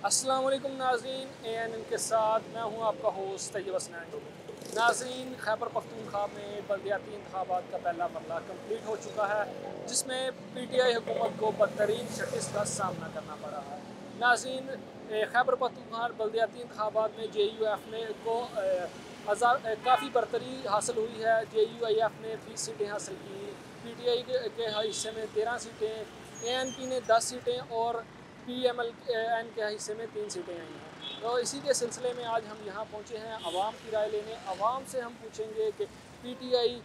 अस्सलाम वालेकुम नाज़रीन, ANN के साथ मैं हूं आपका होस्ट तैयब हसनैन। नाज़रीन, खैबर पख्तूनख्वा में बल्दियाती इंतखाबात का पहला मरला कंप्लीट हो चुका है, जिसमें PTI हुकूमत को बदतरीन शिकस्त का सामना करना पड़ा है। नाज़रीन, खैबर पख्तूनख्वा बल्दियाती इंतखाबात में JUF ने को काफ़ी बरतरी हासिल हुई है। JUIF ने 20 सीटें हासिल की, PTI के हिस्से में 13 सीटें, ANP ने 10 सीटें और PMLN के हिस्से में 3 सीटें आई हैं। तो इसी के सिलसिले में आज हम यहाँ पहुँचे हैं आवाम की राय लेने। आवाम से हम पूछेंगे कि PTI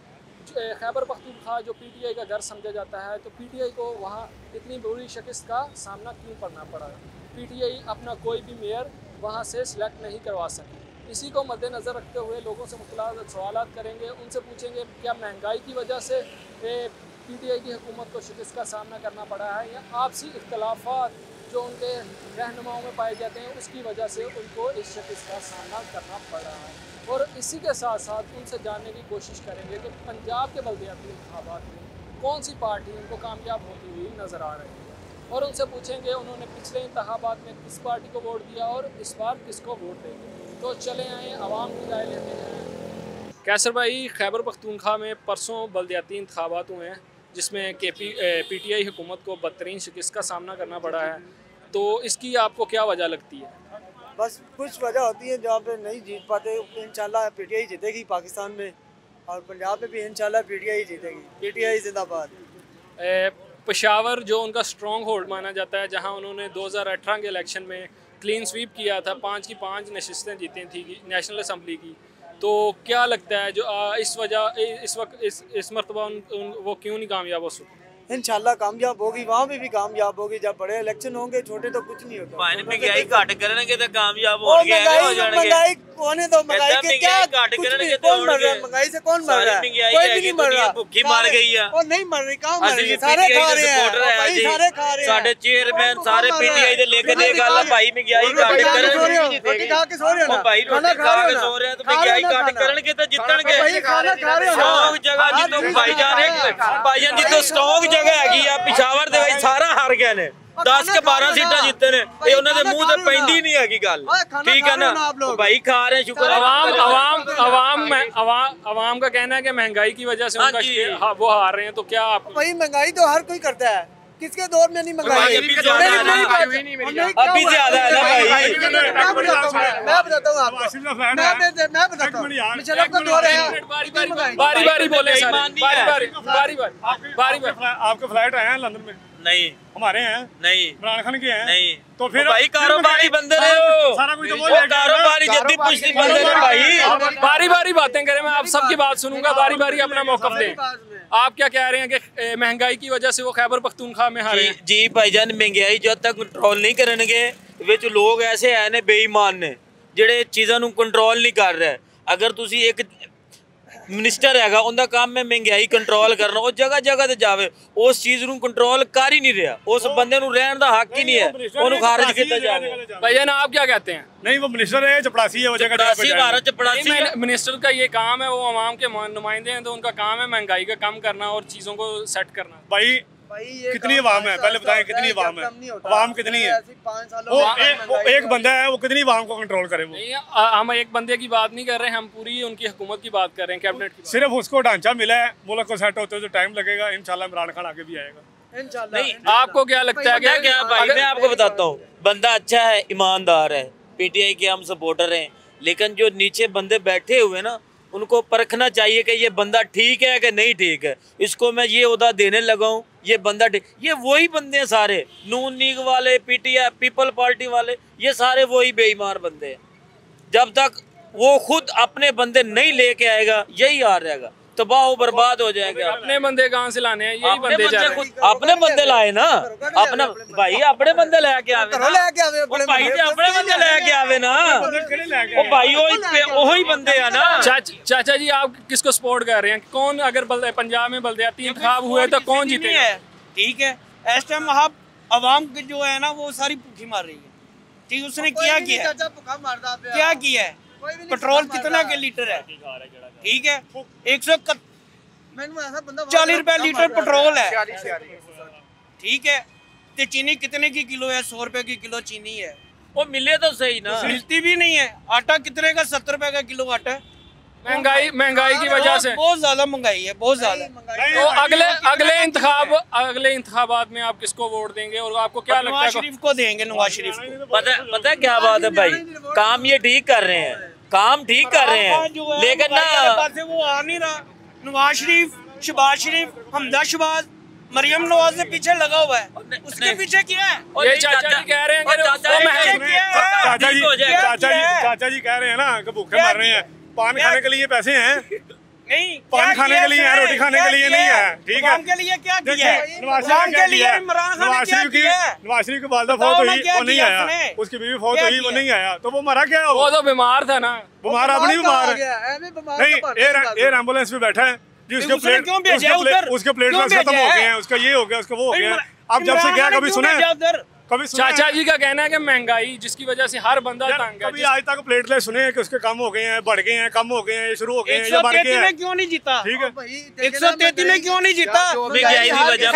खैबर पख्तूनख्वा जो PTI का घर समझा जाता है, तो PTI को वहाँ इतनी बुरी शिकस्त का सामना क्यों करना पड़ा। PTI अपना कोई भी मेयर वहाँ से सिलेक्ट नहीं करवा सकी। इसी को मद्देनज़र रखते हुए लोगों से मुख्तलिफ सवालात करेंगे। उनसे पूछेंगे क्या महंगाई की वजह से PTI की हुकूमत को शिकस्त का सामना करना पड़ा है, या आपसी इख्तलाफात जो उनके रहनुमाओं में पाए जाते हैं उसकी वजह से उनको इस शिकस्त का सामना करना पड़ रहा है। और इसी के साथ साथ उनसे जानने की कोशिश करेंगे कि पंजाब के बल्दियाती इंतखाबात में कौन सी पार्टी उनको कामयाब होती हुई नज़र आ रही है, और उनसे पूछेंगे उन्होंने पिछले इंतखाबात में किस पार्टी को वोट दिया और इस बार किसको वोट देंगे। तो चले आए आवाम की राय लेते हैं। कैसर भाई, खैबर पख्तूनख्वा में परसों बल्दियाती इंतखाबात हुए हैं, जिसमें PTI हुकूमत को बदतरीन शिकस्त का सामना करना पड़ा है, तो इसकी आपको क्या वजह लगती है? बस कुछ वजह होती है जहाँ पे नहीं जीत पाते। इंशाल्लाह PTI जीतेगी पाकिस्तान में, और पंजाब में भी इंशाल्लाह PTI जीतेगी। PTI जिंदाबाद। पेशावर जो उनका स्ट्रॉन्ग होल्ड माना जाता है, जहाँ उन्होंने 2018 के इलेक्शन में क्लीन स्वीप किया था, 5 की 5 नशिस्तें जीती थी नेशनल असम्बली की, तो क्या लगता है जो इस वक्त इस मरतबा वो क्यों नहीं कामयाब हो सके? इंशाल्लाह कामयाब होगी, वहाँ भी कामयाब होगी। जब बड़े इलेक्शन होंगे, छोटे तो कुछ नहीं होता। महंगाई घट करनगे तो कामयाब होंगे। महंगाई होने दो, महंगाई के क्या घट करनगे कौन मर रहा है? महंगाई से कौन मर रहा है? कोई भी नहीं मर रहा। भुखी मर गई है और नहीं मर रही, कहाँ मर रही है? सारे खा रहे हैं, सारे खा रहे हैं। साडे चेयरमैन सारे PTI दे लेके दे गल भाई महंगाई घट करनगे। रोटी खा के सो रहे हो ना भाई, रोटी खा के सो रहे हैं तो महंगाई घट करनगे तो जितणगे। खाना खा रहे हो ना। स्ट्रॉन्ग जगह जितो भाईजान जितो स्ट्रॉन्ग जगह हैगी आ पिशावर दे विच सारा हार गए ने। 10 के 12 सीटां जीते ने, ये उन्हां दे मुंह ते पैंदी नहीं हैगी गल। ठीक है ना भाई, खा रहे शुक्र। आवाम का कहना है कि महंगाई की वजह से उनका वो हार रहे हैं, तो क्या आप? भाई महंगाई तो हर कोई करता है, किसके दौर में नहीं महंगाई? अभी ज्यादा है ना भाई। मैं बताता हूँ आपको, मैं बताता हूँ। मुशर्रफ का दौर है, बारी बारी बोले बारी। आपके फ्लाइट आए हैं लंदन में? नहीं, हमारे हैं नहीं, इमरान खान के हैं। नहीं, तो फिर भाई कारोबारी बंदे रहे हो, सारा कुछ तो वो कारोबारी जद्दी पुश्ती बंदे ने भाई। बारी बारी बातें करें, मैं आप सबकी बात सुनूंगा, बारी बारी अपना मौक़िफ़ दें। आप क्या कह रहे हैं कि महंगाई की वजह से वो खैबर पख्तूनख्वा में हारे? जी भाईजान, महंगाई जब तक कंट्रोल नहीं करनगे, विच लोग ऐसे है ने बेईमान ने ਜਿਹੜੇ ਚੀਜ਼ਾਂ ਨੂੰ ਕੰਟਰੋਲ ਨਹੀਂ ਕਰ ਰਿਹਾ। ਅਗਰ ਤੁਸੀਂ ਇੱਕ ਮਿਨਿਸਟਰ ਹੈਗਾ, ਉਹਦਾ ਕੰਮ ਹੈ ਮਹਿੰਗਾਈ ਕੰਟਰੋਲ ਕਰਨਾ, ਉਹ ਜਗ੍ਹਾ ਜਗ੍ਹਾ ਤੇ ਜਾਵੇ, ਉਸ ਚੀਜ਼ ਨੂੰ ਕੰਟਰੋਲ ਕਰ ਹੀ ਨਹੀਂ ਰਿਹਾ। ਉਸ ਬੰਦੇ ਨੂੰ ਰਹਿਣ ਦਾ ਹੱਕ ਹੀ ਨਹੀਂ ਹੈ, ਉਹਨੂੰ ਖਾਰਜ ਕੀਤਾ ਜਾਵੇ। भाईजान, आप क्या कहते हैं? नहीं, वो मिनिस्टर है, चपड़ासी है, वो जगह जगह पे जाएगा। भारत चपड़ासी है। मिनिस्टर का ये काम है, वो आवाम के नुमाइंदे हैं, तो उनका काम है महंगाई का कम करना और चीज़ों को सेट करना। भाई कितनी अवाम है, पहले बताएं कितनी अवाम है? अवाम कितनी है? वो एक बंदा है, वो कितनी अवाम को कंट्रोल करे? वो हम एक बंदे की बात नहीं कर रहे हैं, हम पूरी उनकी हुकूमत की बात कर रहे हैं, कैबिनेट की। सिर्फ उसको ढांचा मिला है, मुल्क को सेट होते हुए टाइम लगेगा। इंशाल्लाह इमरान खान आगे भी आएगा। नहीं, आपको क्या लगता है? क्या भाई, मैं आपको बताता हूँ, बंदा अच्छा है, ईमानदार है, PTI के हम सपोर्टर हैं, लेकिन जो नीचे बंदे बैठे हुए ना, उनको परखना चाहिए कि ये बंदा ठीक है कि नहीं ठीक है। इसको मैं ये ओहदा देने लगा हूँ, ये बंदा ठीक। ये वही बंदे हैं सारे, नून लीग वाले, PTI पीपल पार्टी वाले, ये सारे वही बेईमान बंदे हैं। जब तक वो खुद अपने बंदे नहीं लेके आएगा, यही हार रहेगा, तबाह बर्बाद हो जाएगा। अपने बंदे कहाँ से लाने हैं? यही बंदे जा रहे हैं। अपने बंदे लाए ना, अपना भाई अपने बंदे लेके आवे ना, भाई अपने बंदे लेके आवे ना, ओ भाई वही बंदे है ना। चाचा जी, आप किसको सपोर्ट कर रहे हैं? कौन, अगर पंजाब में बल्दियाती इंतखाब हुए तो कौन जीतेगा? ठीक है, इस टाइम आप आवाम की जो है ना, वो सारी भूखी मार रही है। ठीक, उसने क्या किया है? पेट्रोल कितना के लीटर है? ठीक है, 140 रुपए लीटर पेट्रोल है। ठीक है, तो चीनी कितने की किलो है? 100 रुपए की किलो चीनी है। वो मिले तो सही ना। मिलती भी नहीं है। आटा कितने का? 70 रुपए का किलो आटा है। महंगाई की वजह से बहुत ज्यादा महंगाई है, बहुत ज्यादा। तो अगले इंतखाबात में आप किसको वोट देंगे और आपको क्या लगता है? नवाज शरीफ को देंगे, नवाज शरीफ को। पता क्या बात है भाई, काम ये ठीक कर रहे हैं, काम ठीक कर रहे हैं, लेकिन ना वो आ नहीं रहा। नवाज शरीफ, शहबाज शरीफ, हमदा शहबाज, मरियम नवाज से पीछे लगा हुआ है। उसके पीछे क्या है? ये चाचा जी कह रहे हैं कि चाचा जी कह रहे हैं ना कि भूखे मर रहे हैं। पान खाने के लिए पैसे हैं नहीं, पान खाने के लिए है, रोटी खाने के लिए नहीं है। ठीक है, के लिए क्या किया है? नवाज शरीफ की वालदा फौत हुई, वो नहीं आया। उसकी बीवी फौत हुई, वो नहीं आया। तो वो मरा क्या? वो तो बीमार था ना। बीमार अब नहीं बीमार नहीं, एयर एम्बुलेंस में बैठा है जी। उसके प्लेट खत्म हो गए हैं, उसका ये हो गया, उसका वो हो गया। अब जब से क्या कभी सुना कभी चाचा जी का कहना है कि महंगाई जिसकी वजह से हर बंदा तंग है। कभी आज तक प्लेटलेट सुने हैं कि उसके कम हो गए हैं, बढ़ गए हैं, कम हो गए हैं, शुरू हो गए हैं या बढ़ गए हैं? क्यों नहीं जीता? ठीक है, 133 में क्यों नहीं जीता? महंगाई की वजह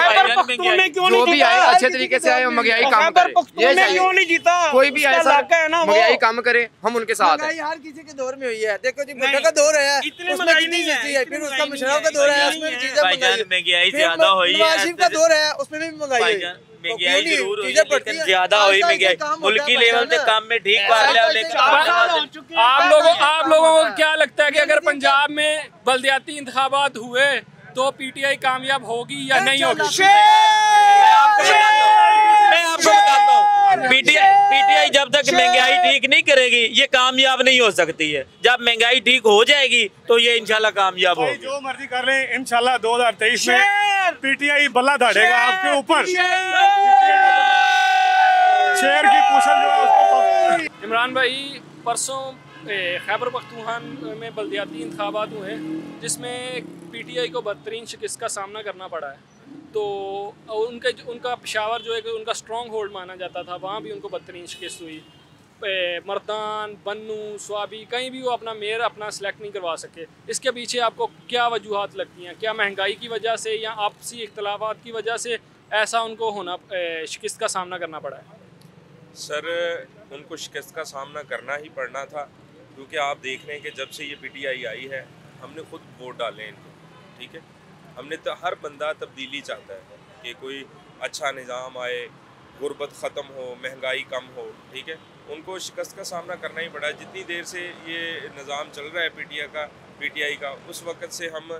में क्यों नहीं जीता? अच्छे तरीके से आए, महंगाई कम करे, ये क्यों नहीं जीता? कोई भी ऐसा है ना, महंगाई कम करे, हम उनके साथ हैं। हर किसी के दौर में हुई है। देखो जी, बुढ़ा का दौर है, उसमें कितनी सस्ती है। फिर उसका मुशर्रफ का दौर है, उसमें चीजें महंगाई ज्यादा हुई है। नवाज शरीफ का दौर है, उसमें भी महंगाई है। महंगाई जरूर हुई, लेकिन ज्यादा हुई महंगाई। मुल्क की लेवल पे काम में ठीक कर लिया, लेकिन आप लोगों को क्या लगता है कि अगर पंजाब में बल्दियाती इंतखाबात हुए तो पीटीआई कामयाब होगी या नहीं होगी? मैं आपको बताता हूँ, पीटीआई जब तक महंगाई ठीक नहीं करेगी ये कामयाब नहीं हो सकती है। जब महंगाई ठीक हो जाएगी तो ये इंशाल्लाह कामयाब होगी। जो मर्जी कर रहे हैं, इंशाल्लाह 2023 में पीटीआई बल्ला धाड़ेगा आपके ऊपर। शेर की पूछल जो है उसको। इमरान भाई, परसों खैबर पख्तूनख्वा में बल्दियाती इंतखाबात हुए जिसमें पीटीआई को बदतरीन शिकस्त का सामना करना पड़ा है। तो उनका पेशावर जो है कि उनका स्ट्रॉन्ग होल्ड माना जाता था, वहाँ भी उनको बदतरीन शिकस्त हुई। मर्दान, बन्नू, स्वाबी, कहीं भी वो अपना मेयर अपना सेलेक्ट नहीं करवा सके। इसके पीछे आपको क्या वजूहात लगती हैं? क्या महंगाई की वजह से या आपसी इख्तलाफात की वजह से ऐसा उनको होना शिकस्त का सामना करना पड़ा है? सर, उनको शिकस्त का सामना करना ही पड़ना था, क्योंकि आप देख रहे हैं कि जब से ये पीटीआई आई है हमने खुद वोट डाले इनको। ठीक है, हमने तो हर बंदा तब्दीली चाहता है कि कोई अच्छा निज़ाम आए, गुर्बत ख़त्म हो, महंगाई कम हो। ठीक है, उनको शिकस्त का सामना करना ही पड़ा। जितनी देर से ये निज़ाम चल रहा है पीटीआई का, उस वक़्त से हम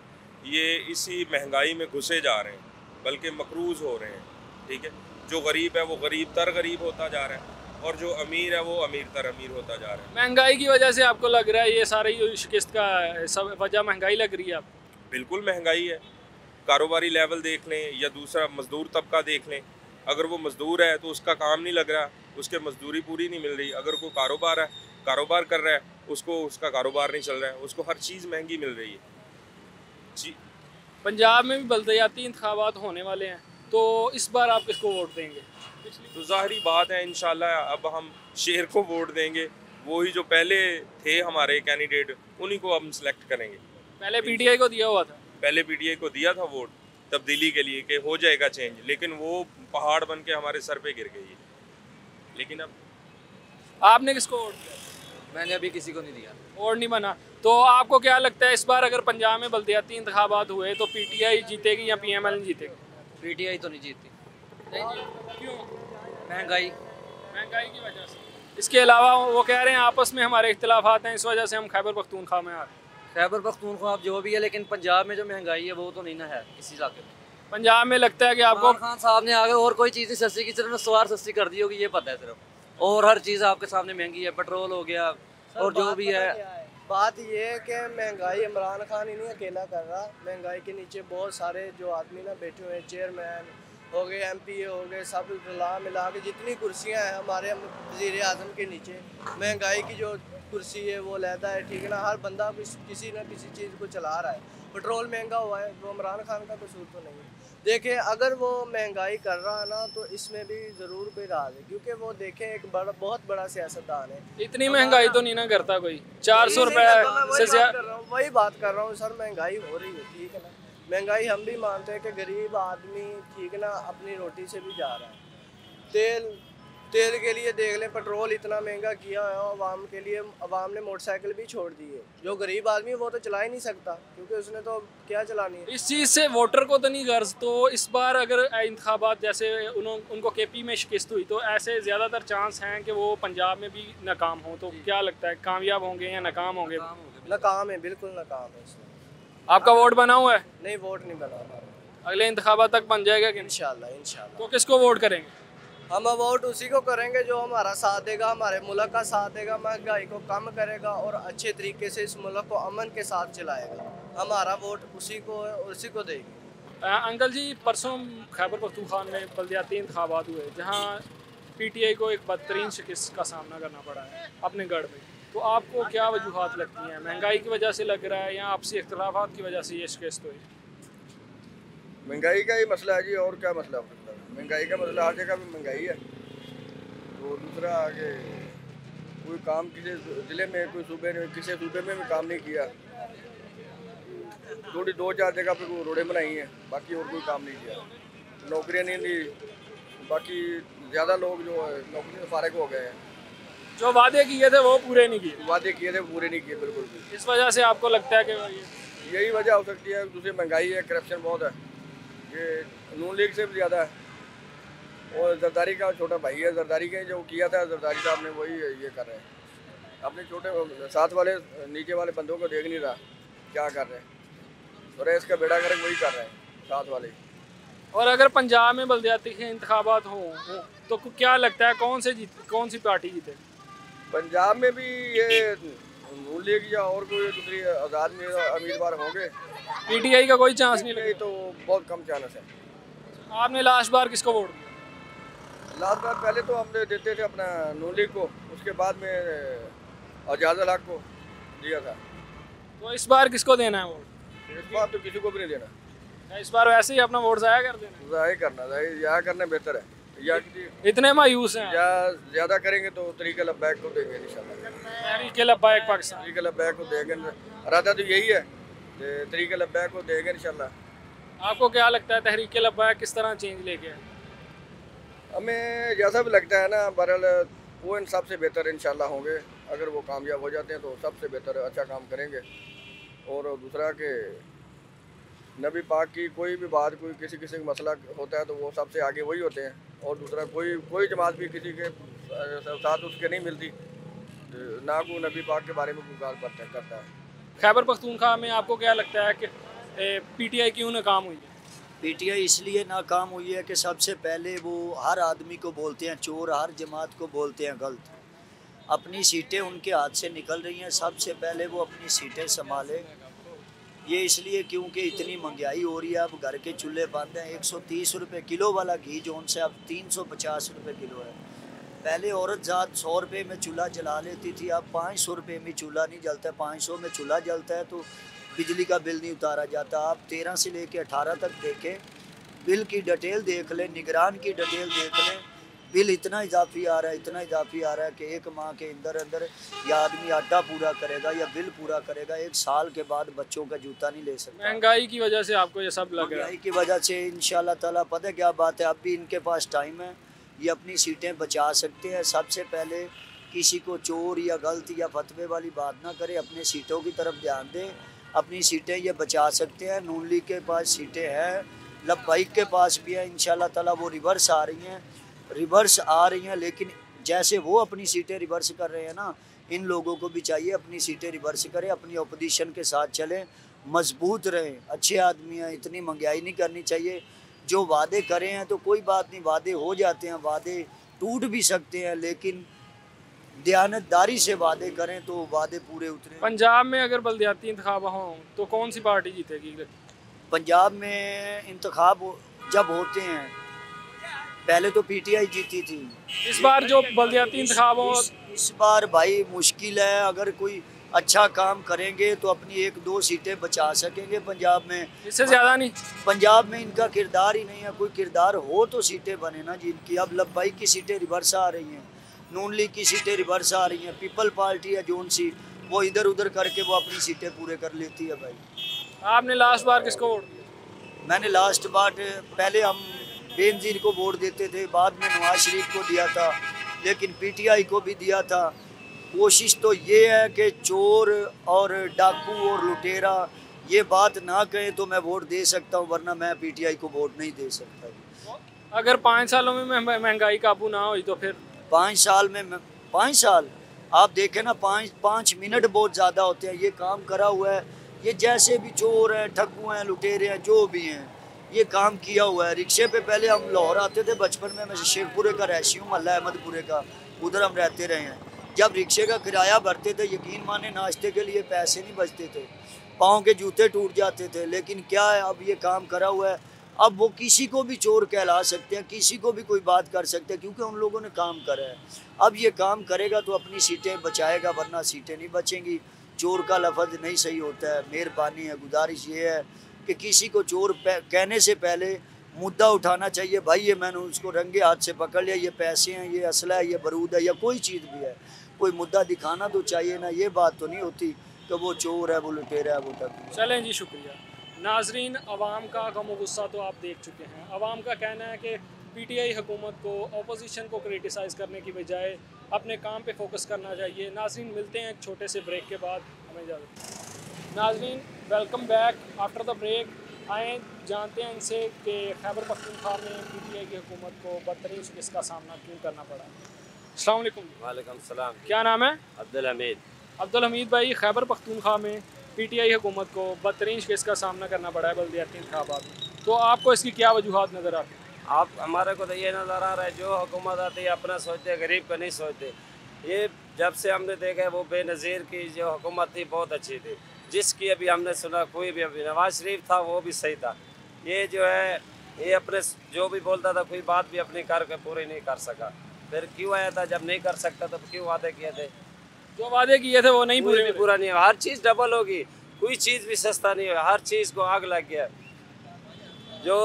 ये इसी महंगाई में घुसे जा रहे हैं, बल्कि मकरूज़ हो रहे हैं। ठीक है, जो गरीब है वो गरीब तर गरीब होता जा रहा है और जो अमीर है वो अमीर तर अमीर होता जा रहा है। महंगाई की वजह से आपको लग रहा है ये सारी शिकस्त का सब वजह महंगाई लग रही है आपको? बिल्कुल महंगाई है। कारोबारी लेवल देख लें या दूसरा मज़दूर तबका देख लें, अगर वो मज़दूर है तो उसका काम नहीं लग रहा, उसके मज़दूरी पूरी नहीं मिल रही। अगर कोई कारोबार कर रहा है, उसको उसका कारोबार नहीं चल रहा है, उसको हर चीज़ महंगी मिल रही है जी। पंजाब में भी बल्दियाती इंतखाबात होने वाले हैं, तो इस बार आप किसको वोट देंगे? तो ज़ाहिरी बात है इंशाल्लाह अब हम शेर को वोट देंगे। वही जो पहले थे हमारे कैंडिडेट, उन्हीं को हम सेलेक्ट करेंगे। पहले पीटीआई को दिया हुआ था, पहले पीटीआई को दिया था वोट तब्दीली के लिए कि हो जाएगा चेंज, लेकिन वो पहाड़ बन के हमारे सर पे गिर गई है। लेकिन अब आपने किसको वोट दिया? मैंने अभी किसी को नहीं दिया, वोट नहीं बना। तो आपको क्या लगता है इस बार अगर पंजाब में बल्दियाती इंतखाबात हुए तो पीटीआई जीतेगी या पीएमएल जीतेगी? पीटीआई तो नहीं जीतती। क्यों? महंगाई की वजह से। इसके अलावा वो कह रहे हैं आपस में हमारे इख्तिलाफात हैं, इस वजह से हम खैबर पख्तूनख्वा में आ रहे हैं। खैबर पख्तूनख्वा जो भी है, लेकिन पंजाब में जो महंगाई है वो तो नहीं ना है किसी इलाके में। पंजाब में लगता है कि आपको खान साहब ने आगे और कोई चीज़ सस्ती की, सिर्फ सवार सस्ती कर दी होगी, ये पता है सिर्फ, और हर चीज़ आपके सामने महंगी है। पेट्रोल हो गया और जो भी है। बात ये है कि महंगाई इमरान खान ही नहीं अकेला कर रहा। महंगाई के नीचे बहुत सारे जो आदमी ना बैठे हुए हैं, चेयरमैन हो गए, एमपीए हो गए, सब मिला के जितनी कुर्सियां हैं हमारे वज़ीर आज़म के नीचे, महंगाई की जो कुर्सी है वो लहदा है। ठीक है ना, हर बंदा किसी न किसी चीज़ को चला रहा है। पेट्रोल महंगा हुआ है, वो इमरान खान का कसूर तो नहीं है। देखें, अगर वो महंगाई कर रहा है ना तो इसमें भी ज़रूर कोई राज है, क्योंकि वो देखें एक बहुत बड़ा सियासतदान है। इतनी महंगाई तो नहीं ना करता कोई, 400 रुपये से ज़्यादा। वही बात कर रहा हूँ सर, महंगाई हो रही है। ठीक है ना, महंगाई हम भी मानते हैं कि गरीब आदमी ठीक है ना अपनी रोटी से भी जा रहा है। तेल के लिए देख लें, पेट्रोल इतना महंगा किया है अवाम के लिए, अवाम ने मोटरसाइकिल भी छोड़ दी है। जो गरीब आदमी है वो तो चला ही नहीं सकता, क्योंकि उसने तो क्या चलानी है। इस चीज़ से वोटर को तो नहीं गर्ज, तो इस बार अगर इंतखाबात जैसे उनको केपी में शिकस्त हुई, तो ऐसे ज़्यादातर चांस हैं कि वो पंजाब में भी नाकाम हो, तो क्या लगता है कामयाब होंगे या नाकाम होंगे? नाकाम है, बिल्कुल नाकाम है इसमें। आपका वोट बना हुआ है? नहीं, वोट नहीं बना हमारा। अगले इंतखाबात तक बन जाएगा कि इंशाल्लाह इंशाल्लाह। तो किसको वोट करेंगे? हम वोट उसी को करेंगे जो हमारा साथ देगा, हमारे मुल्क का साथ देगा, महंगाई को कम करेगा और अच्छे तरीके से इस मुल्क को अमन के साथ चलाएगा। हमारा वोट उसी को देगी। अंकल जी, परसों खैबर पख्तूनख्वा में बल्दियाती इंतखाबात हुए, जहाँ पीटीआई को एक बदतरीन शिकस्त का सामना करना पड़ा है अपने गढ़ में, तो आपको क्या वजूहात लगती हैं? महंगाई की वजह से लग रहा है या आपसी इख्तलाफात की वजह से ये शिकस्त हुई? महंगाई का ही मसला है जी, और क्या मसला हो सकता है? महंगाई का मसला हर जगह भी महंगाई है। तो दूसरा आगे कोई काम किसी ज़िले में, कोई सूबे में, किसी सूबे में भी काम नहीं किया, थोड़ी 2-4 जगह पे कोई रोडें बनाई हैं, बाकी और कोई काम नहीं किया, नौकरियाँ नहीं दी, बाकी ज़्यादा लोग जो है नौकरी से फारिग हो गए हैं। जो वादे किए थे वो पूरे नहीं किए? वादे किए थे पूरे नहीं किए, बिल्कुल भी। इस वजह से आपको लगता है कि यही वजह हो सकती है। दूसरी महंगाई है, करप्शन बहुत है, ये नून लीग से भी ज़्यादा है। और जरदारी का छोटा भाई है, जरदारी के जो किया था जरदारी साहब ने वही ये कर रहे हैं। अपने छोटे साथ वाले नीचे वाले बंदों को देख नहीं रहा क्या कर रहे हैं, और इसका बेड़ा गर्क वही कर रहे हैं साथ वाले। और अगर पंजाब में बल्दियाती के इंतखाबात हो तो क्या लगता है कौन सी पार्टी जीते? पंजाब में भी ये नून लीग या और कोई दूसरी आज़ाद उम्मीदवार होंगे। पीटीआई का कोई चांस नहीं लगे? तो बहुत कम चांस है। आपने लास्ट बार किसको वोट दिया? लास्ट बार पहले तो हम देते थे अपना नून लीग को, उसके बाद में एजाज अल हक को दिया था। तो इस बार किसको देना है वोट? इस बार तो किसी को भी नहीं देना। इस बार वैसे ही अपना वोट ज़ाया कर देना? ज़ाया करना, ज़ाया करना बेहतर है। या इतने मायूस हैं या ज़्यादा करेंगे तो तरीक़े लब्बैक को देंगे इंशाल्लाह। तहरीक लब्बैक पाकिस्तान, तहरीक लब्बैक को देंगे, इरादा तो यही है, तहरीक लब्बैक को देंगे इंशाल्लाह। आपको क्या लगता है तहरीक लब्बैक किस तरह चेंज लेके आए? हमें जैसा भी लगता है ना, बहरहाल वो इन सबसे बेहतर इंशाल्लाह होंगे। अगर वो कामयाब हो जाते हैं तो सबसे बेहतर अच्छा काम करेंगे। और दूसरा कि नबी पाक की कोई भी बात, कोई किसी का मसला होता है तो वो सबसे आगे वही होते हैं। और दूसरा कोई जमात भी किसी के साथ उसके नहीं मिलती, ना कोई नबी पाक के बारे में कोई बात करता है। खैबर पख्तूनख्वा में आपको क्या लगता है कि पीटीआई क्यों नाकाम हुई है? पीटीआई इसलिए नाकाम हुई है कि सबसे पहले वो हर आदमी को बोलते हैं चोर, हर जमात को बोलते हैं गलत। अपनी सीटें उनके हाथ से निकल रही हैं, सबसे पहले वो अपनी सीटें संभाले। ये इसलिए क्योंकि इतनी महंगाई हो रही है, अब घर के चूल्हे बंद हैं। 130 रुपये किलो वाला घी जो उनसे अब 350 रुपये किलो है। पहले औरत ज़ात 100 रुपये में चूल्हा जला लेती थी, अब 500 रुपये में चूल्हा नहीं जलता है। 500 में चूल्हा जलता है तो बिजली का बिल नहीं उतारा जाता। आप 13 से लेके 18 तक देखें, बिल की डिटेल देख लें, निगरान की डिटेल देख लें, बिल इतना इजाफी आ रहा है, इतना इजाफी आ रहा है कि एक माह के अंदर या आदमी आटा पूरा करेगा या बिल पूरा करेगा, 1 साल के बाद बच्चों का जूता नहीं ले सकता। महंगाई की वजह से आपको ये सब लग रहा है? महंगाई की वजह से इंशाल्लाह ताला पता है क्या बात है, अब भी इनके पास टाइम है, ये अपनी सीटें बचा सकते हैं। सबसे पहले किसी को चोर या गलत या फतवे वाली बात ना करे, अपने सीटों की तरफ ध्यान दें, अपनी सीटें ये बचा सकते हैं। नून लीग के पास सीटें हैं, लब्बाइक के पास भी है, इंशाल्लाह ताला वो रिवर्स आ रही हैं, लेकिन जैसे वो अपनी सीटें रिवर्स कर रहे हैं ना, इन लोगों को भी चाहिए अपनी सीटें रिवर्स करें, अपनी अपोजिशन के साथ चलें, मजबूत रहें, अच्छे आदमी हैं। इतनी महंगाई नहीं करनी चाहिए। जो वादे करे हैं तो कोई बात नहीं, वादे हो जाते हैं, वादे टूट भी सकते हैं, लेकिन दयानतदारी से वादे करें तो वादे पूरे उतरे। पंजाब में अगर बल्दियाती इंतखाब हों तो कौन सी पार्टी जीतेगी? पंजाब में इंतखाब जब होते हैं, पहले तो पीटीआई जीती थी। इस बार जो बल्दियाती इंतखाब हो, इस बार भाई मुश्किल है। अगर कोई अच्छा काम करेंगे तो अपनी 1-2 सीटें बचा सकेंगे पंजाब में, इससे ज़्यादा नहीं। पंजाब में इनका किरदार ही नहीं है, कोई किरदार हो तो सीटें बने ना जिनकी। अब लब्बाइक की सीटें रिवर्स आ रही हैं, नून लीग की सीटें रिवर्स आ रही हैं, पीपल पार्टी है जोन सी, वो इधर उधर करके वो अपनी सीटें पूरे कर लेती है। भाई आपने लास्ट बार किसको वोट दिया? मैंने लास्ट बार पहले हम बेनज़ीर को वोट देते थे, बाद में नवाज शरीफ को दिया था, लेकिन पीटीआई को भी दिया था। कोशिश तो ये है कि चोर और डाकू और लुटेरा ये बात ना कहें तो मैं वोट दे सकता हूँ, वरना मैं पीटीआई को वोट नहीं दे सकता। अगर 5 सालों में महंगाई काबू ना हुई तो फिर 5 साल में 5 साल आप देखें ना, 5 मिनट बहुत ज़्यादा होते हैं। ये काम करा हुआ है, ये जैसे भी चोर हैं, ठग्गू हैं, लुटेरे हैं, जो भी हैं, ये काम किया हुआ है। रिक्शे पे पहले हम लाहौर आते थे बचपन में, मैं शेखपुरे का रहशी हूँ, मोहल्ला अहमदपुरे का, उधर हम रहते रहे हैं। जब रिक्शे का किराया भरते थे, यकीन माने नाश्ते के लिए पैसे नहीं बचते थे, पाँव के जूते टूट जाते थे। लेकिन क्या है, अब ये काम करा हुआ है, अब वो किसी को भी चोर कहला सकते हैं, किसी को भी कोई बात कर सकते हैं, क्योंकि उन लोगों ने काम करा है। अब ये काम करेगा तो अपनी सीटें बचाएगा, वरना सीटें नहीं बचेंगी। चोर का लफ्ज़ नहीं सही होता है। मेहरबानी है, गुजारिश ये है कि किसी को चोर कहने से पहले मुद्दा उठाना चाहिए। भाई ये मैंने उसको रंगे हाथ से पकड़ लिया, ये पैसे हैं, ये असला है, ये बारूद है, या कोई चीज़ भी है, कोई मुद्दा दिखाना तो चाहिए ना। ये बात तो नहीं होती कि वो चोर है, वो लुटेरा है, वो तक। चलें जी, शुक्रिया। नाजरीन, अवाम का गम व गुस्सा तो आप देख चुके हैं। अवाम का कहना है कि पीटीआई हुकूमत को, अपोजिशन को क्रिटिसाइज़ करने की बजाय अपने काम पे फोकस करना चाहिए। नाजरीन, मिलते हैं एक छोटे से ब्रेक के बाद, हमें इजाज़त। नाजरीन, welcome back after the break. आए जानते हैं इनसे कि खैबर पख्तूनख्वा में पीटीआई की हुकूमत को बदतरीन शिकस्त का सामना क्यों करना पड़ा। अस्सलाम वालेकुम। वालेकुम सलाम। क्या नाम है? अब्दुल हमीद। अब्दुल हमीद भाई, खैबर पख्तूनख्वा में पीटीआई हुकूमत को बदतरीन शिकस्त का सामना करना पड़ा है बल्दियाती इंतखाबात में, तो आपको इसकी क्या वजूहात नज़र आती है? आप हमारे को तो ये नज़र आ रहा है, जो हुकूमत आती है अपना सोचते, गरीब का नहीं सोचते। ये जब से हमने देखा है, वो बेनज़ीर की जो हुकूमत थी बहुत अच्छी थी, जिसकी अभी हमने सुना कोई भी, अभी नवाज शरीफ था वो भी सही था। ये जो है, ये अपने जो भी बोलता था कोई बात भी अपनी कर के पूरी नहीं कर सका। फिर क्यों आया था? जब नहीं कर सकता तो क्यों वादे किए थे? जो वादे किए थे वो नहीं पूरा नहीं। हर चीज़ डबल होगी, कोई चीज़ भी सस्ता नहीं है, हर चीज़ को आग लग गया। जो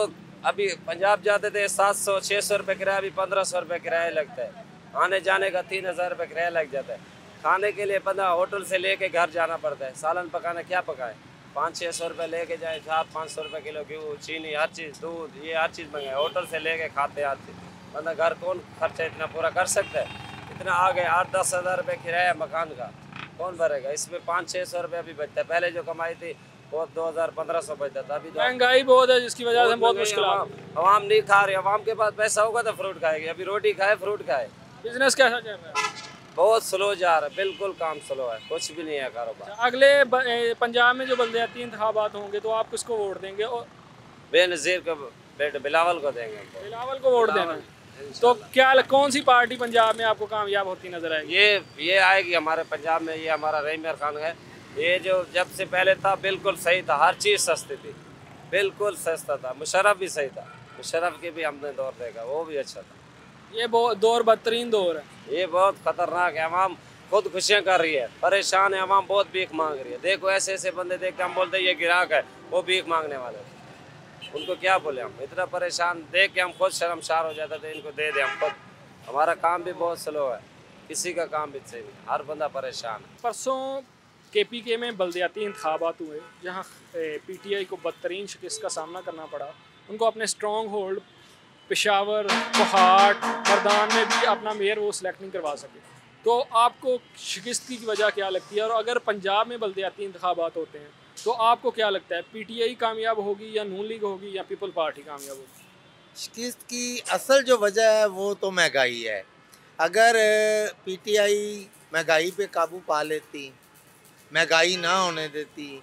अभी पंजाब जाते थे 700-600 रुपये किराया, अभी 1500 रुपये किराया लगता है। आने जाने का 3000 रुपये किराया लग जाता है। खाने के लिए 15 होटल से लेके घर जाना पड़ता है। सालन पकाना क्या पकाए, 500-600 रुपये लेके जाए, 400-500 रुपये किलो घी, चीनी, हर चीज़, दूध, ये हर चीज़ मंगाए, होटल से लेके खाते आते। बंदा घर कौन खर्चा इतना पूरा कर सकता है? इतना आ गए 8-10 हज़ार रुपये किराया मकान का, कौन भरेगा? इसमें 500-600 रुपये अभी बचता है। पहले जो कमाई थी वो 2000-1500 बचता था। अभी महंगाई बहुत है, जिसकी वजह से बहुत मुश्किल है। आवाम नहीं खा रही, आवाम के पास पैसा होगा तो फ्रूट खाएगी, अभी रोटी खाए फ्रूट खाए। बिजनेस कैसा चल रहा है? बहुत स्लो जा रहा है, बिल्कुल काम स्लो है, कुछ भी नहीं है कारोबार। अगले पंजाब में जो बल्दियाती इंतखाबात होंगे तो आप किसको वोट देंगे? और बेनज़ीर को, बेटे बिलावल को देंगे। बिलावल को वोट देना। तो क्या कौन सी पार्टी पंजाब में आपको कामयाब होती नजर आएगी? ये आएगी हमारे पंजाब में, ये हमारा रहीम खान है। ये जो जब से पहले था बिल्कुल सही था, हर चीज़ सस्ती थी, बिल्कुल सस्ता था। मुशर्रफ भी सही था, मुशर्रफ की भी हमने दौर देखा, वो भी अच्छा था। ये दौर बदतरीन दौर है, ये बहुत खतरनाक है। अवाम खुद खुशियाँ कर रही है, परेशान है अवाम, बहुत भीख मांग रही है। देखो ऐसे ऐसे बंदे देख के हम बोलते हैं ये ग्राहक है, वो भीख मांगने वाले, उनको क्या बोले हम? इतना परेशान देख के हम खुद शर्मसार हो जाते थे, इनको दे दें हम खुद। हमारा काम भी बहुत स्लो है, किसी का काम भी सही नहीं, हर बंदा परेशान है। परसों KPK में बल्दियाती इंतखाबात हुए, जहाँ PTI को बदतरीन शिकस्त का सामना करना पड़ा। उनको अपने स्ट्रॉन्ग होल्ड पेशावर, कोहाट, मर्दान में भी अपना मेयर वो सिलेक्ट नहीं करवा सके। तो आपको शिकस्त की वजह क्या लगती है? और अगर पंजाब में बल्दियाती इंतखाबात होते हैं तो आपको क्या लगता है, PTI कामयाब होगी या नून लीग होगी या पीपल पार्टी कामयाब होगी? शिकस्त की असल जो वजह है वो तो महंगाई है। अगर PTI महंगाई पे काबू पा लेती, महंगाई ना होने देती,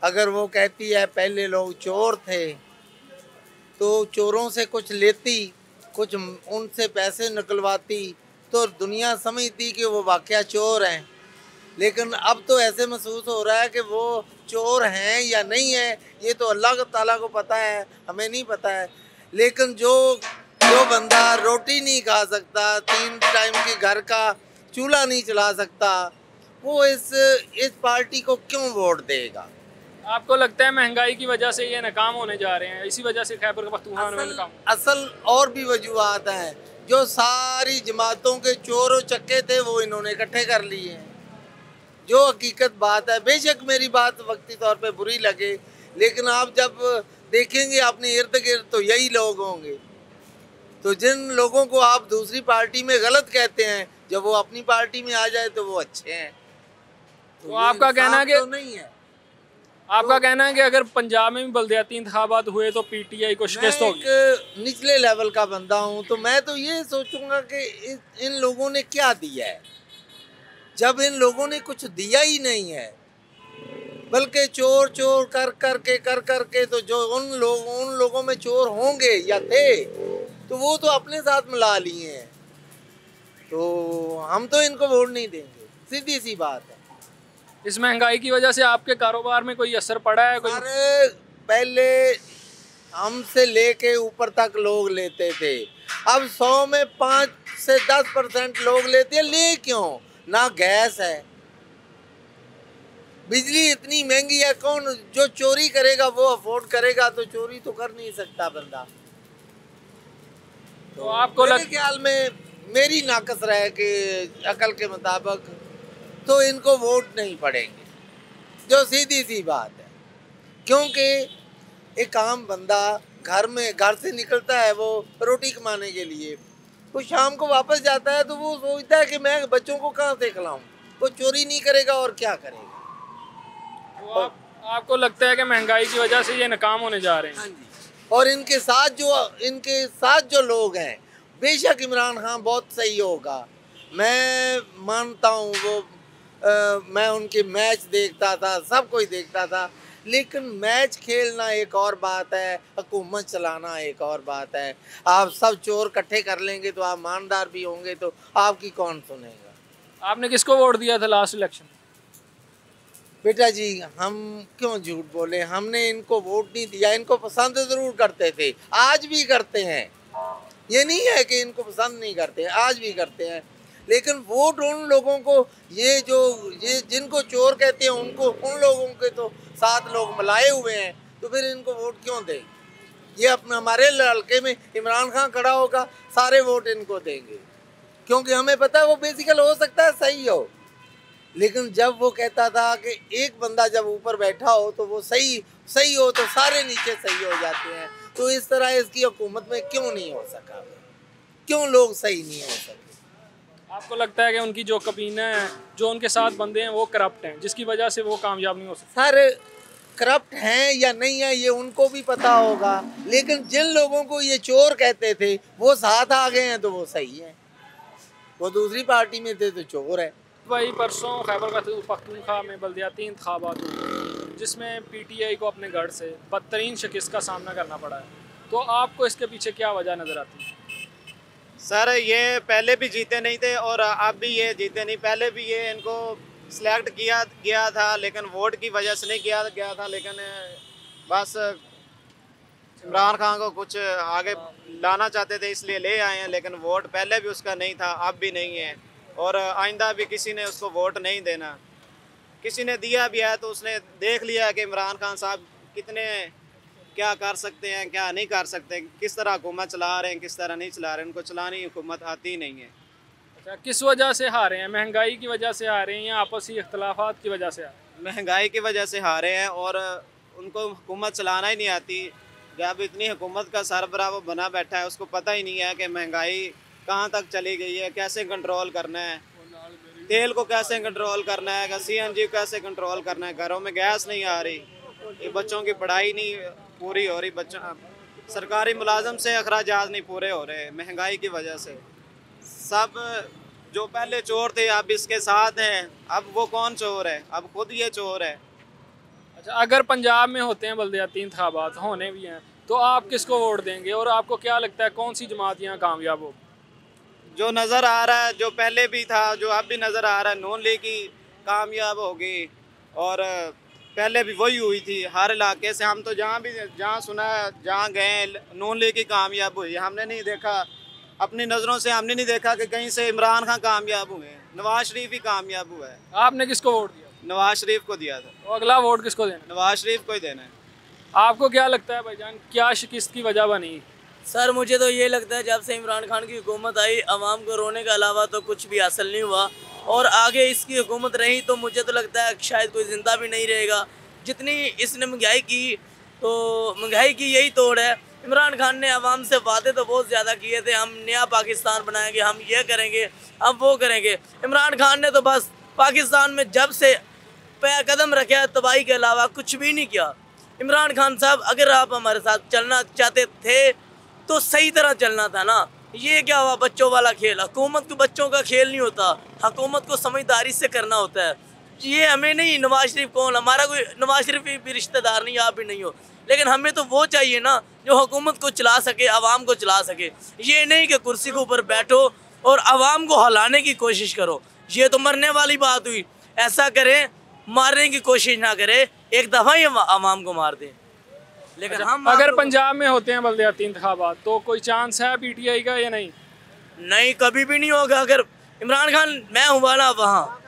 अगर वो कहती है पहले लोग चोर थे तो चोरों से कुछ लेती, कुछ उनसे पैसे निकलवाती, तो दुनिया समझती कि वो वाकया चोर हैं। लेकिन अब तो ऐसे महसूस हो रहा है कि वो चोर हैं या नहीं है, ये तो अल्लाह ताला को पता है, हमें नहीं पता है। लेकिन जो बंदा रोटी नहीं खा सकता, 3 टाइम के घर का चूल्हा नहीं चला सकता, वो इस पार्टी को क्यों वोट देगा? आपको लगता है महंगाई की वजह से ये नाकाम होने जा रहे हैं, इसी वजह से खैबर पख्तूनख्वा में नाकाम? असल और भी वजूहात हैं। जो सारी जमातों के चोर और चक्के थे वो इन्होंने इकट्ठे कर लिए हैं, जो हकीकत बात है। बेशक मेरी बात वक्ती तौर पे बुरी लगे, लेकिन आप जब देखेंगे अपने इर्द गिर्द तो यही लोग होंगे। तो जिन लोगों को आप दूसरी पार्टी में गलत कहते हैं, जब वो अपनी पार्टी में आ जाए तो वो अच्छे हैं। तो आपका कहना है कि तो नहीं है, आपका कहना है कि अगर पंजाब में भी बल्दियाती इंतखाबात हुए तो पीटीआई को शिकस्त होगी। एक निचले लेवल का बंदा हूँ तो मैं तो ये सोचूंगा कि इन लोगों ने क्या दिया है, जब इन लोगों ने कुछ दिया ही नहीं है, बल्कि चोर चोर कर करके तो जो उन लोगों में चोर होंगे या थे तो वो तो अपने साथ मिला लिए हैं, तो हम तो इनको वोट नहीं देंगे, सीधी सी बात है। इस महंगाई की वजह से आपके कारोबार में कोई असर पड़ा है? कोई अरे पहले हमसे लेके ऊपर तक लोग लेते थे, अब 100 में 5 से 10% लोग लेते हैं। ले क्यों? ना गैस है, बिजली इतनी महंगी है, कौन जो चोरी करेगा वो अफोर्ड करेगा, तो चोरी तो कर नहीं सकता बंदा। तो आपको मेरे ख्याल में मेरी नाकस रहे कि अकल के मुताबिक तो इनको वोट नहीं पड़ेंगे, जो सीधी सी बात है। क्योंकि एक आम बंदा घर से निकलता है वो रोटी कमाने के लिए, वो शाम को वापस जाता है तो वो सोचता है कि मैं बच्चों को कहाँ से खिलाऊं, वो चोरी नहीं करेगा और क्या करेगा। तो आपको लगता है कि महंगाई की वजह से ये नाकाम होने जा रहे हैं? हाँ जी। और इनके साथ जो लोग हैं, बेशक इमरान खान बहुत सही होगा, मैं मानता हूँ, वो मैं उनके मैच देखता था, सब कुछ देखता था, लेकिन मैच खेलना एक और बात है, हुकूमत चलाना एक और बात है। आप सब चोर इकट्ठे कर लेंगे तो आप ईमानदार भी होंगे तो आपकी कौन सुनेगा। आपने किसको वोट दिया था लास्ट इलेक्शन? बेटा जी, हम क्यों झूठ बोले, हमने इनको वोट नहीं दिया, इनको पसंद ज़रूर करते थे, आज भी करते हैं, ये नहीं है कि इनको पसंद नहीं करते, आज भी करते हैं, लेकिन वोट उन लोगों को, ये जिनको चोर कहते हैं उनको, उन लोगों के तो 7 लोग मिलाए हुए हैं, तो फिर इनको वोट क्यों दें। ये अपने हमारे हल्के में इमरान खान खड़ा होगा, सारे वोट इनको देंगे, क्योंकि हमें पता है वो बेसिकल हो सकता है सही हो, लेकिन जब वो कहता था कि एक बंदा जब ऊपर बैठा हो तो वो सही हो तो सारे नीचे सही हो जाते हैं, तो इस तरह इसकी हुकूमत में क्यों नहीं हो सका, क्यों लोग सही नहीं हो सके। आपको लगता है कि उनकी जो कबीना है, जो उनके साथ बंदे हैं, वो करप्ट हैं, जिसकी वजह से वो कामयाब नहीं हो सकते? सर, करप्ट हैं या नहीं है ये उनको भी पता होगा, लेकिन जिन लोगों को ये चोर कहते थे वो साथ आ गए हैं तो वो सही है, वो दूसरी पार्टी में थे तो चोर है। भाई परसों खैबर पख्तूनख्वा में बल्दियाती इंतखाबात हुए जिसमें पीटीआई को अपने गढ़ से बदतरीन शिकस्त का सामना करना पड़ा है, तो आपको इसके पीछे क्या वजह नज़र आती है? सर, ये पहले भी जीते नहीं थे और अब भी ये जीते नहीं। पहले भी ये इनको सिलेक्ट किया गया था, लेकिन वोट की वजह से नहीं किया गया था, लेकिन बस इमरान खान को कुछ आगे लाना चाहते थे इसलिए ले आए हैं, लेकिन वोट पहले भी उसका नहीं था, अब भी नहीं है, और आइंदा भी किसी ने उसको वोट नहीं देना। किसी ने दिया भी है तो उसने देख लिया कि इमरान खान साहब कितने क्या कर सकते हैं, क्या नहीं कर सकते, किस तरह हुकूमत चला रहे हैं, किस तरह नहीं चला रहे हैं, उनको चलानी हुकूमत आती ही नहीं है। अच्छा, किस वजह से हारे हैं? महंगाई की वजह से हारे हैं या आपसी इख्तलाफात की वजह से हारे हैं? महंगाई की वजह से हारे हैं और उनको हुकूमत चलाना ही नहीं आती। जब इतनी हुकूमत का सरबराह वो बना बैठा है, उसको पता ही नहीं है कि महंगाई कहाँ तक चली गई है, कैसे कंट्रोल करना है, तेल को कैसे कंट्रोल करना है, CNG को कैसे कंट्रोल करना है, घरों में गैस नहीं आ रही, ये बच्चों की पढ़ाई नहीं पूरी हो रही, बच्चों सरकारी मुलाजम से अखराजात नहीं पूरे हो रहे महंगाई की वजह से। सब जो पहले चोर थे अब इसके साथ हैं, अब वो कौन चोर है, अब खुद ये चोर है। अच्छा, अगर पंजाब में होते हैं बल्दियाती इंतखाबात, होने भी हैं, तो आप किसको वोट देंगे और आपको क्या लगता है कौन सी जमात यहाँ कामयाब हो? जो नज़र आ रहा है, जो पहले भी था, जो अब भी नज़र आ रहा है, नून लीग की कामयाब होगी, और पहले भी वही हुई थी हर इलाके से। हम तो जहाँ सुना जहाँ गए नून लीग की कामयाब हुई, हमने नहीं देखा, अपनी नज़रों से हमने नहीं देखा कि कहीं से इमरान खान कामयाब हुए, नवाज शरीफ ही कामयाब हुआ है। आपने किसको वोट दिया? नवाज शरीफ को दिया था। तो अगला वोट किसको देना? नवाज शरीफ को ही देना है। आपको क्या लगता है भाईजान, क्या शिकस्त की वजह बनी? सर, मुझे तो ये लगता है जब से इमरान खान की हुकूमत आई, आवाम को रोने के अलावा तो कुछ भी हासिल नहीं हुआ, और आगे इसकी हुकूमत रही तो मुझे तो लगता है शायद कोई ज़िंदा भी नहीं रहेगा। जितनी इसने महंगाई की, तो महंगाई की यही तोड़ है। इमरान खान ने अवाम से वादे तो बहुत ज़्यादा किए थे, हम नया पाकिस्तान बनाएंगे, हम ये करेंगे, हम वो करेंगे। इमरान खान ने तो बस पाकिस्तान में जब से कदम रखा है तबाही के अलावा कुछ भी नहीं किया। इमरान खान साहब, अगर आप हमारे साथ चलना चाहते थे तो सही तरह चलना था ना। ये क्या हुआ बच्चों वाला खेल? हुकूमत को बच्चों का खेल नहीं होता, हुकूमत को समझदारी से करना होता है। ये हमें नहीं, नवाज शरीफ कौन, हमारा कोई नवाज शरीफ भी रिश्तेदार नहीं, आप भी नहीं हो, लेकिन हमें तो वो चाहिए ना जो हुकूमत को चला सके, आवाम को चला सके। ये नहीं कि कुर्सी के ऊपर बैठो और आवाम को हिलाने की कोशिश करो, ये तो मरने वाली बात हुई। ऐसा करें, मारने की कोशिश ना करें, एक दफ़ा ही आवाम को मार दें। लेकिन हम अगर पंजाब में होते हैं बल्दियाती इंतखाबात तो कोई चांस है पीटीआई का या नहीं? नहीं, कभी भी नहीं होगा। अगर इमरान खान मैं हुआ ना, वहाँ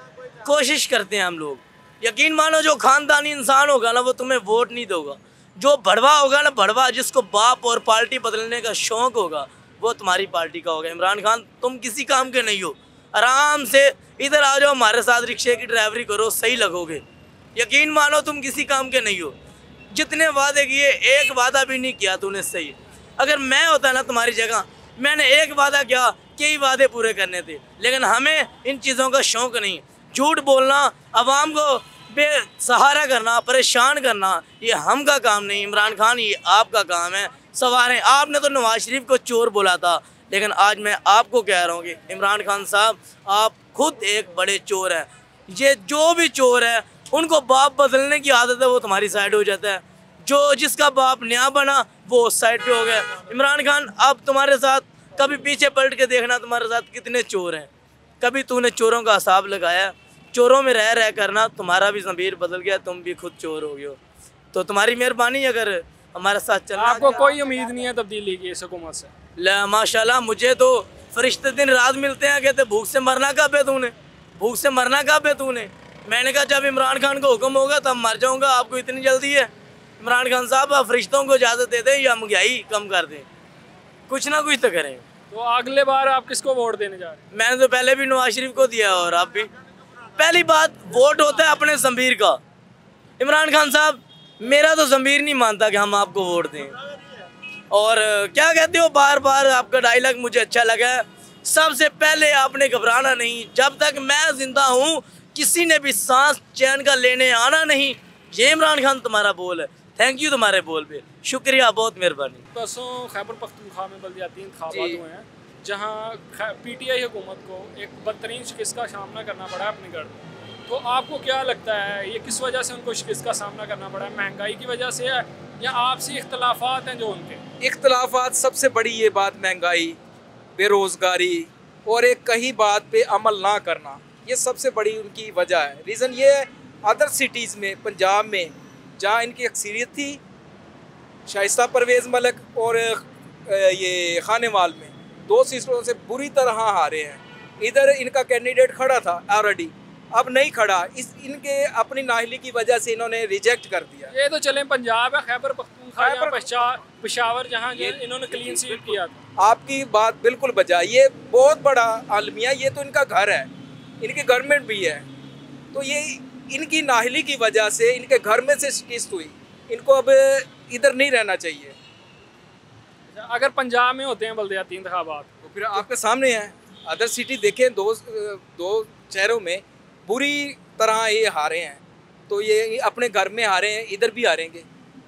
कोशिश करते हैं हम लोग, यकीन मानो जो खानदानी इंसान होगा ना वो तुम्हें वोट नहीं देगा। जो भड़वा होगा ना, भड़वा, जिसको बाप और पार्टी बदलने का शौक़ होगा, वो तुम्हारी पार्टी का होगा। इमरान खान तुम किसी काम के नहीं हो, आराम से इधर आ जाओ, हमारे साथ रिक्शे की ड्राइवरी करो, सही लगोगे। यकीन मानो तुम किसी काम के नहीं हो। जितने वादे किए, एक वादा भी नहीं किया तूने सही। अगर मैं होता ना तुम्हारी जगह, मैंने एक वादा किया, कई वादे पूरे करने थे, लेकिन हमें इन चीज़ों का शौक़ नहीं। झूठ बोलना, आवाम को बेसहारा करना, परेशान करना, ये हम का काम नहीं। इमरान खान, ये आपका काम है। सवारें, आपने तो नवाज शरीफ को चोर बोला था, लेकिन आज मैं आपको कह रहा हूँ कि इमरान खान साहब, आप खुद एक बड़े चोर हैं। ये जो भी चोर है उनको बाप बदलने की आदत है, वो तुम्हारी साइड हो जाता है। जो जिसका बाप नया बना वो उस साइड पे हो गया। इमरान खान, अब तुम्हारे साथ कभी पीछे पलट के देखना, तुम्हारे साथ कितने चोर हैं। कभी तूने चोरों का हिसाब लगाया? चोरों में रह रह करना तुम्हारा भी ज़मीर बदल गया, तुम भी खुद चोर हो गए हो। तो तुम्हारी मेहरबानी अगर हमारे साथ चलना। आपको कोई उम्मीद नहीं है तब्दीली की इस हुकूमत से? माशाल्लाह, मुझे तो फरिश्ते दिन रात मिलते हैं, कहते भूख से मरना कब है तूने, भूख से मरना कब है तूने। मैंने कहा जब इमरान खान को हुक्म होगा तब मर जाऊँगा, आपको इतनी जल्दी है? इमरान खान साहब, आप फरिश्तों को इजाज़त दे दें या महंगाई कम कर दें, कुछ ना कुछ तो करें। तो अगले बार आप किसको वोट देने जा रहे हैं? मैंने तो पहले भी नवाज शरीफ को दिया और आप भी। पहली बात, वोट होता है अपने ज़मीर का। इमरान खान साहब, मेरा तो ज़मीर नहीं मानता कि हम आपको वोट दें। और क्या कहते हो, बार बार आपका डायलॉग मुझे अच्छा लगा है। सबसे पहले आपने घबराना नहीं, जब तक मैं ज़िंदा हूँ किसी ने भी सांस चैन का लेने आना नहीं। ये इमरान खान तुम्हारा बोल है। थैंक यू तुम्हारे बोल पे, शुक्रिया, बहुत मेहरबानी। परसों खैबर पख्तूनख्वा में बल्दियाती इंतखाबात हुए हैं, जहां पीटीआई हुकूमत को एक बदतरीन शिकस्त का सामना करना पड़ा है अपने गढ़ में। तो आपको क्या लगता है, ये किस वजह से उनको शिकस्त का सामना करना पड़ा है? महंगाई की वजह से है या आपसी इख्तलाफात हैं जो उनके? इख्तलाफात, सबसे बड़ी ये बात महंगाई, बेरोज़गारी और एक कहीं बात पे अमल ना करना, ये सबसे बड़ी उनकी वजह है। रीज़न ये है, अदर सिटीज़ में, पंजाब में जहाँ इनकी अक्सरियत थी, शाइस्ता परवेज़ मलिक और ये खानेवाल में, दो सीटों से बुरी तरह हारे हैं। इधर इनका कैंडिडेट खड़ा था ऑलरेडी, अब नहीं खड़ा, इनके अपनी नाहली की वजह से इन्होंने रिजेक्ट कर दिया। ये तो चलें पंजाब है, खैबर पख्तूनख्वा, पेशावर, जहाँ इन्होंने क्लीन स्वीप किया था। आपकी बात बिल्कुल बजा, ये बहुत बड़ा आलमिया, ये तो इनका घर है, इनकी गवर्नमेंट भी है, तो ये इनकी नाहली की वजह से इनके घर में से शिकस्त हुई। इनको अब इधर नहीं रहना चाहिए। अगर पंजाब में होते हैं बल्दियाती इंतखाबात तो फिर आपके सामने है, अदर सिटी देखें, दो शहरों में बुरी तरह ये हारे हैं, तो ये अपने घर में हारे हैं, इधर भी हारेंगे।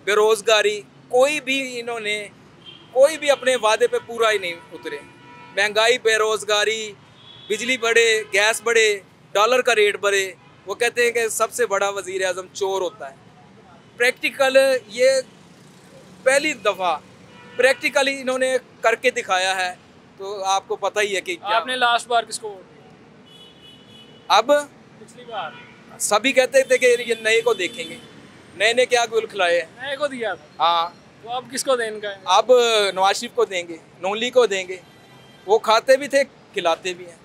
बेरोज़गारी, कोई भी अपने वादे पे पूरा ही नहीं उतरे। महंगाई, बेरोज़गारी, बिजली बढ़े, गैस बढ़े, डॉलर का रेट बढ़े। वो कहते हैं कि सबसे बड़ा वज़ीर आज़म चोर होता है। प्रैक्टिकल, ये पहली दफ़ा प्रैक्टिकली इन्होंने करके दिखाया है, तो आपको पता ही है कि क्या। आपने लास्ट बार किसको वोट दिया? अब पिछली बार सभी कहते थे कि ये नए को देखेंगे, नए ने क्या गुल खिलाए, नए को दिया था। हाँ, तो अब किसको देने का है? अब नवाज शरीफ को देंगे, नोली को देंगे। वो खाते भी थे, खिलाते भी हैं।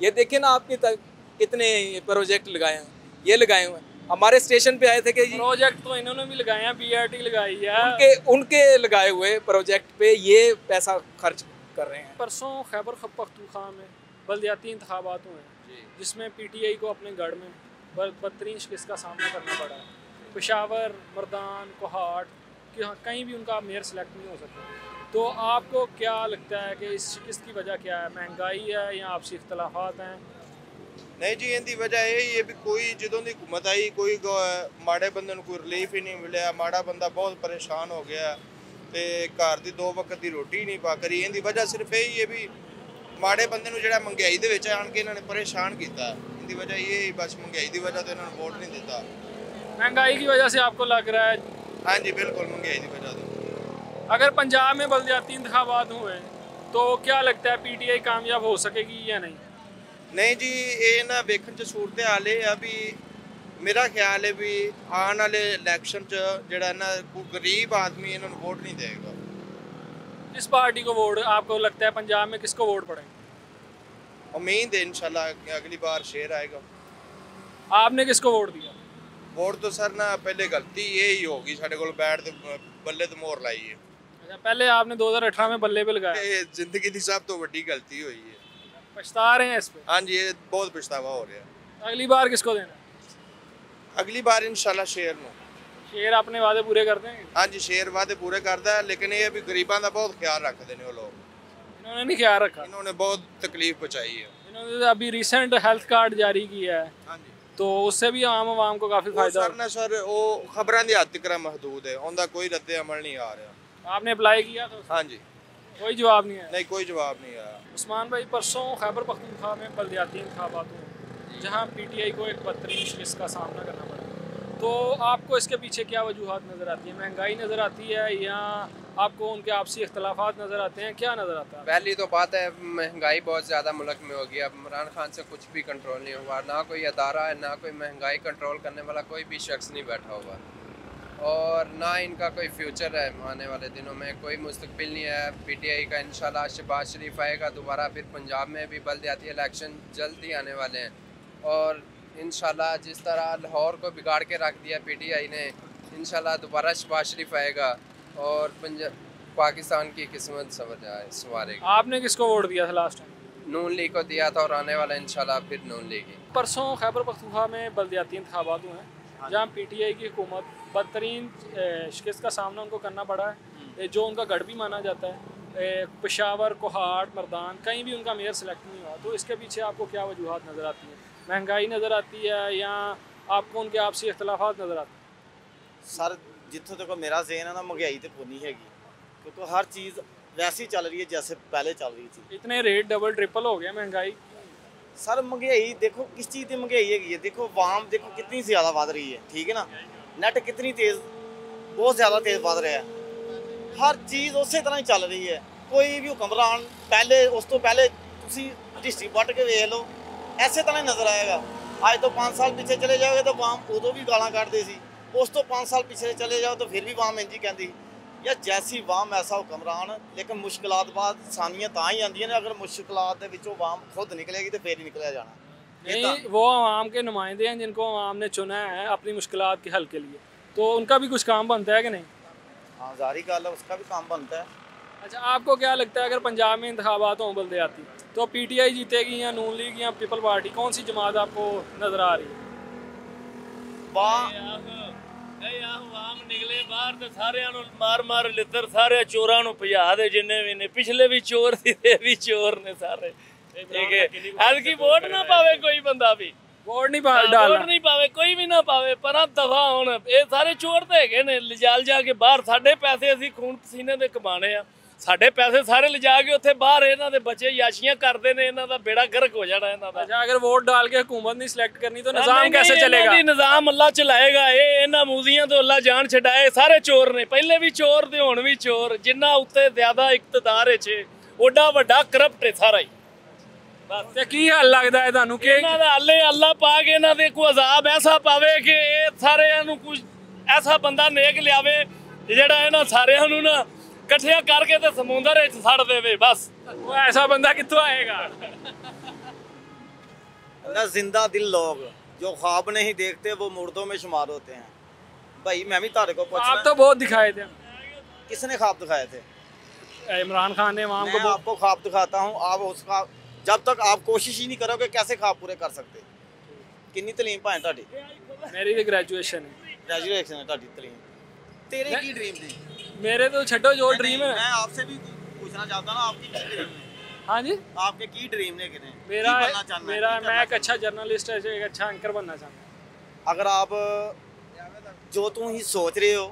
ये देखें ना, आपके कितने प्रोजेक्ट लगाए हैं, ये लगाए हुए हैं। हमारे स्टेशन पे आए थे कि प्रोजेक्ट तो इन्होंने भी लगाए हैं, बीआरटी लगाई है, उनके लगाए हुए प्रोजेक्ट पे ये पैसा खर्च कर रहे हैं। परसों खैबर पख्तूनख्वा में बल्दियाती इंतखाबात हुए हैं, जिसमें पीटीआई को अपने गढ़ में बदतरीन शिकस्त का सामना करना पड़ा है। पेशावर, मर्दान, कोहाट कहीं भी उनका मेयर सेलेक्ट नहीं हो सकता। तो आपको क्या लगता है कि इस शिकस्त की वजह क्या है? महंगाई है या आपसी इख्तलाफात हैं? नहीं जी, इनकी वजह यही है भी कोई ਜਦੋਂ ਦੀ हुकूमत आई कोई माड़े बंदे ਨੂੰ कोई रिलीफ ही नहीं मिले। माड़ा बंदा बहुत परेशान हो गया ਤੇ घर की 2 वक्त की रोटी नहीं पा करी। इनकी वजह सिर्फ यही है भी माड़े बंदे ਨੂੰ ਜਿਹੜਾ महंगाई ਦੇ ਵਿੱਚ ਆਣ ਕੇ ਇਹਨਾਂ ਨੇ परेशान किया। इनकी वजह ये बस महंगाई की वजह तो इन्होंने वोट नहीं दिता। महंगाई की वजह से आपको लग रहा है? हाँ जी बिल्कुल, महंगाई की वजह से। अगर पंजाब में बलदियाती इंतखाबात हुए तो क्या लगता है PTI कामयाब हो सकेगी या नहीं? नहीं जी, ये ना वेखन च सूरत हाल है भी मेरा ख्याल है भी आने वाले इलैक्शन जड़ा ना कोई गरीब आदमी इन्होंने वोट नहीं देगा। इस पार्टी को वोट आपको लगता है पंजाब में किसको वोट पड़ेगा? उम्मीद है इंशाल्लाह अगली बार शेर आएगा। आपने किसको वोट दिया? वोट तो सर ना पहले गलती यही होगी साढ़े को बैठ बल्ले तो मोहर लाई है। अच्छा, पहले आपने 2018 में बल्ले पे लगाया। जिंदगी की सब तो बड़ी गलती हुई है। पछता रहे हैं इस पे? हाँ जी, ये बहुत पछतावा हो रहा है। अगली बार किसको देना? अगली बार इंशाल्लाह शेर में। शेर अपने वादे पूरे कर देंगे? हाँ जी, शेर वादे पूरे करता है, लेकिन ये भी गरीबों का बहुत ख्याल रखते हैं वो लोग। इन्होंने नहीं ख्याल रखा? इन्होंने बहुत तकलीफ पहुँचाई है। इन्होंने अभी रिसेंट हेल्थ कार्ड जारी किया है। हाँ जी, तो उससे भी आम आवाम को काफ़ी फायदा। सर ना सर वो खबरों की हद तक महदूद है, उनका कोई रद्द अमल नहीं आ रहा। आपने अप्लाई किया तो? हाँ जी, कोई जवाब नहीं आया? नहीं कोई जवाब नहीं आया। उस्मान भाई, परसों खैबर पख्तूनख्वा में बलदियाती इंतखाबात हुए जहाँ PTI को एक बदतरीन शिकस्त का सामना करना पड़ा। तो आपको इसके पीछे क्या वजूहात नज़र आती है? महंगाई नज़र आती है या आपको उनके आपसी इख्तलाफात नज़र आते हैं? क्या नज़र आता है? पहली तो बात है महंगाई बहुत ज़्यादा मुल्क में हो गई। अब इमरान खान से कुछ भी कंट्रोल नहीं हुआ, ना कोई अदारा है, ना कोई महंगाई कंट्रोल करने वाला कोई भी शख्स नहीं बैठा हुआ, और ना इनका कोई फ्यूचर है आने वाले दिनों में, कोई मुस्तकबिल नहीं है PTI का। इंशाल्लाह शहबाज शरीफ आएगा दोबारा, फिर पंजाब में भी बलदियाती इलेक्शन जल्द ही आने वाले हैं, और इंशाल्लाह जिस तरह लाहौर को बिगाड़ के रख दिया PTI ने, इंशाल्लाह दोबारा शहबाज शरीफ आएगा और पाकिस्तान की किस्मत संवारेगी। आपने किसको वोट दिया था लास्ट टाइम? नून लीग को दिया था, और आने वाला इंशाल्लाह फिर नून लीग ही। परसों खैबर पख्तूनख्वा में बलदियाती इंतखाबात हुए हैं जहाँ PTI की हुकूमत बदतरीन शिकस्त का सामना उनको करना पड़ा है, जो उनका गढ़ भी माना जाता है। पेशावर, कोहाट, मर्दान, कहीं भी उनका मेयर सेलेक्ट नहीं हुआ। तो इसके पीछे आपको क्या वजूहात नज़र आती है? महंगाई नज़र आती है या आपको उनके आपसी इख्तलाफात नज़र आते हैं? सर जितों तक मेरा ज़हन है ना, महंगाई तो कोनी हैगी, क्योंकि हर चीज़ वैसी चल रही है जैसे पहले चल रही थी। इतने रेट डबल ट्रिपल हो गया महंगाई। सर महंगाई देखो किस चीज़ की महंगाई है, देखो वाम देखो कितनी ज़्यादा बढ़ रही है, ठीक है ना, नेट कितनी तेज़, बहुत ज़्यादा तेज़ बढ़ रहा है, हर चीज़ उस तरह ही चल रही है। कोई भी हुक्मरान पहले उस तो पहले हिस्ट्री पढ़ के वेख लो, ऐसे तरह ही नज़र आएगा। आज तो 5 साल पीछे चले जाओगे तो वाम उदों भी गालां कढ़दे सी, उस तो 5 साल पीछे चले जाओ तो फिर भी वाम इंज ही कहती या जैसी वाम ऐसा हुक्मरान। लेकिन मुश्किलात बाद सानियां तां ही आंदियां ने, अगर मुश्किलात दे विचों वाम खुद निकलेगी तो फिर ही निकलिया जाना। नहीं, वो आवाम के नुमाइंदे हैं जिनको आवाम ने चुना है अपनी मुश्किलात के हल के लिए, तो उनका भी कुछ काम बनता है कि नहीं? हाँ जारी गल है, उसका भी काम बनता है। अच्छा, आपको क्या लगता है अगर पंजाब में इंतखाबात हों बलदियाती तो PTI जीतेगी या नून लीग या पीपल पार्टी, कौन सी जमात आपको नज़र आ रही है? निकले बाहर तो सारे मार मार लितर सारे चोरां नूं भजा दे, जिन्ने भी ने पिछले भी चोर थे, भी चोर ने सारे। ठीक है, हल्की वोट ना पावे कोई बंदा भी, वोट नहीं डालना, वोट नहीं पावे कोई भी ना पावे, पर दफा हुण ये सारे चोर तो है ने लिजाल जाके बाहर। साडे पैसे असीं खून पसीने दे कमाने आ, साडे पैसे सारे लिजा के उत्थे बाहर इन्हां दे बच्चे याशियां करदे ने, इन्हां दा बेड़ा गर्क हो जाना इन्हां दा। अच्छा, अगर वोट डाल के हुकूमत नहीं सिलेक्ट करनी तो निजाम कैसे चलेगा? निजाम अल्लाह चलाएगा, ये इन्हां मूजियां तो अल्लाह जान छड़ाए। सारे चोर ने, पहले भी चोर ते हुण भी चोर, जिन्ना उत्ते ज्यादा इकतदार च ओडा वड्डा करप्ट है सारा ही। बस ते की हल लगदा है तुहानू कि इन्हां दा हल अल्लाह पाक इन्हां दे कोई अजाब ऐसा पावे कि सारेयां नू कुछ ऐसा बंदा नेक लियावे जेड़ा इन्हां सारेयां नू ना कट्ठिया करके तो समुंदर सड़ देवे। बस वो ऐसा बंदा कित्थों आएगा? ना जिंदा दिल लोग जो ख्वाब नहीं देखते वो मुर्दों में शुमार होते हैं। भाई मैं भी तारे को पूछना, आप तो बहुत दिखाए थे। किसने ख्वाब दिखाए थे? इमरान खान ने। मैं आपको ख्वाब दिखाता हूँ, आप उसका जब तक आप कोशिश ही नहीं करोगे कैसे ख्वाब पूरे कर सकते? कितनी तलीम भाएं तुहाडी? मेरी तो ग्रेजुएशन है। ग्रेजुएशन है तुहाडी तलीम, तेरे की ड्रीम थी? मेरे तो छड्डो जो ड्रीम है। मैं आपसे भी पूछना चाहता ना, आपकी की ड्रीम है? हाँ जी, आपके की ड्रीम ने कितने? मेरा मैं एक अच्छा जर्नलिस्ट है, एक अच्छा एंकर बनना चाहता हूँ। अगर आप जो तुम ही सोच रहे हो,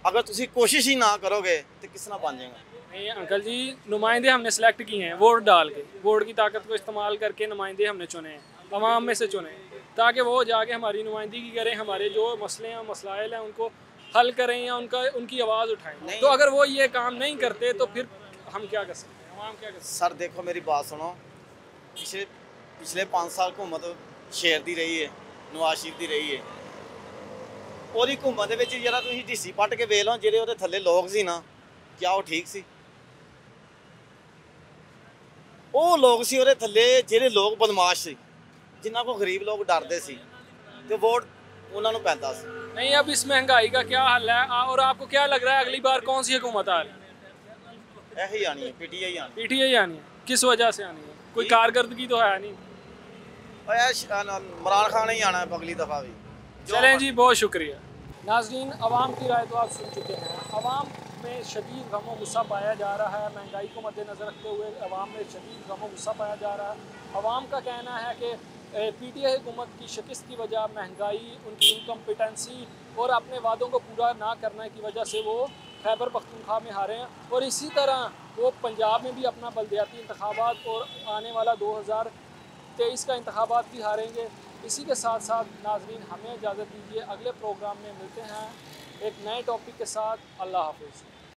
अगर तुम कोशिश ही ना करोगे तो किस ना बन जाएगा? नहीं अंकल जी, नुमाइंदे हमने सेलेक्ट किए हैं वोट डाल के, वोट की ताकत को इस्तेमाल करके नुमाइंदे हमने चुने हैं, तमाम में से चुने हैं, ताकि वो जाके हमारी नुमाइंदगी करें, हमारे जो मसले हैं मसाइल हैं उनको हल करें या उनकी आवाज़ उठाएं। तो अगर वो ये काम नहीं करते तो फिर हम क्या कर सकते हैं, हम क्या कर सकते हैं? सर देखो मेरी बात सुनो, पिछले 5 साल हुकूमत शेर दी रही है, नवाज शरीफ दी रही है, और हुकूमत ਦੇ जरा तुम ढीसी पट के वेख लो ਜਿਹੜੇ ਉਹਦੇ ਥੱਲੇ ਲੋਕ ਸੀ ਨਾ, क्या वो ठीक ਸੀ? ਉਹ ਲੋਕ ਸੀ ਉਹਦੇ ਥੱਲੇ ਜਿਹੜੇ ਲੋਕ ਬਦਮਾਸ਼ ਸੀ, ਜਿਨ੍ਹਾਂ ਕੋ ਗਰੀਬ ਲੋਕ ਡਰਦੇ ਸੀ ਤੇ ਵੋਟ ਉਹਨਾਂ ਨੂੰ ਪੈਂਦਾ ਸੀ। नहीं अब इस महंगाई का क्या हल है और आपको क्या लग रहा है अगली बार कौन सी हुकूमत आ रही है? यही आनी है, पीटीआई आनी। पीटीआई आनी है? किस वजह से आनी है? कोई कारकर्दगी तो है नहीं। इमरान खान ही आना है अगली दफ़ा भी। चलें जी, बहुत शुक्रिया। नाज़रीन, आवाम की राय तो आप सुन चुके हैं। आवाम में शदीद गम गुस्सा पाया जा रहा है, महंगाई को मद्देनज़र रखते हुए आवाम में शदीद गम गुस्सा पाया जा रहा है। आवाम का कहना है कि पीटीआई हुकूमत की शिकस्त की वजह महंगाई, उनकी इनकम्पिटेंसी और अपने वादों को पूरा ना करने की वजह से वो खैबर पख्तूनख्वा में हारे हैं, और इसी तरह वो पंजाब में भी अपना बल्दियाती इंतखाबात और आने वाला 2023 का इंतखाबात भी हारेंगे। इसी के साथ साथ नाज़रीन, हमें इजाज़त दीजिए, अगले प्रोग्राम में मिलते हैं एक नए टॉपिक के साथ। अल्लाह हाफ़िज़।